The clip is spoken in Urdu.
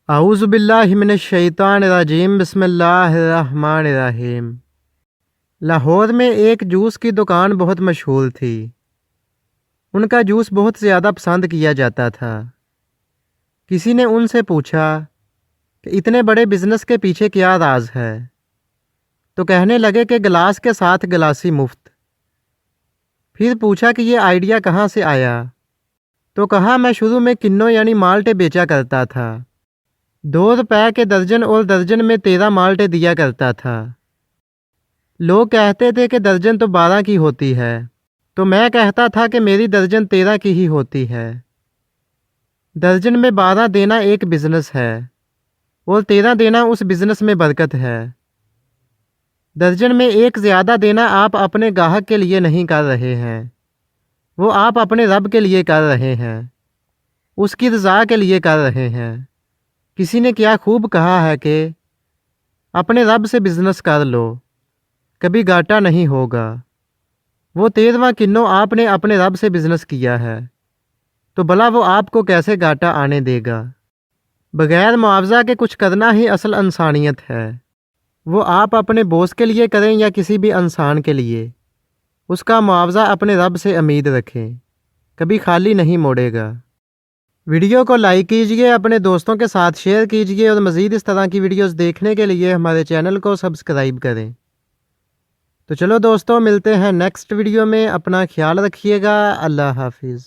اعوذ باللہ من الشیطان الرجیم، بسم اللہ الرحمن الرحیم۔ لاہور میں ایک جوس کی دکان بہت مشہور تھی۔ ان کا جوس بہت زیادہ پسند کیا جاتا تھا۔ کسی نے ان سے پوچھا کہ اتنے بڑے بزنس کے پیچھے کیا راز ہے؟ تو کہنے لگے کہ گلاس کے ساتھ گلاسی مفت۔ پھر پوچھا کہ یہ آئیڈیا کہاں سے آیا؟ تو کہا میں شروع میں کنوں یعنی مالٹے بیچا کرتا تھا، 2 روپے کے درجن اور درجن میں 13 مالٹے دیا کرتا تھا۔ لوگ کہتے تھے کہ درجن تو 12 کی ہوتی ہے، تو میں کہتا تھا کہ میری درجن 13 کی ہی ہوتی ہے۔ درجن میں 12 دینا ایک بزنس ہے اور 13 دینا اس بزنس میں برکت ہے۔ درجن میں ایک زیادہ دینا آپ اپنے گاہک کے لیے نہیں کر رہے ہیں، وہ آپ اپنے رب کے لیے کر رہے ہیں، اس کی رضا کے لیے کر رہے ہیں۔ کسی نے کیا خوب کہا ہے کہ اپنے رب سے بزنس کر لو، کبھی گھاٹا نہیں ہوگا۔ وہ 13واں کنوں آپ نے اپنے رب سے بزنس کیا ہے، تو بھلا وہ آپ کو کیسے گھاٹا آنے دے گا؟ بغیر معاوضہ کے کچھ کرنا ہی اصل انسانیت ہے۔ وہ آپ اپنے بوس کے لیے کریں یا کسی بھی انسان کے لیے، اس کا معاوضہ اپنے رب سے امید رکھیں، کبھی خالی نہیں موڑے گا۔ ویڈیو کو لائک کیجئے، اپنے دوستوں کے ساتھ شیئر کیجئے اور مزید اس طرح کی ویڈیوز دیکھنے کے لیے ہمارے چینل کو سبسکرائب کریں۔ تو چلو دوستوں، ملتے ہیں نیکسٹ ویڈیو میں۔ اپنا خیال رکھیے گا۔ اللہ حافظ۔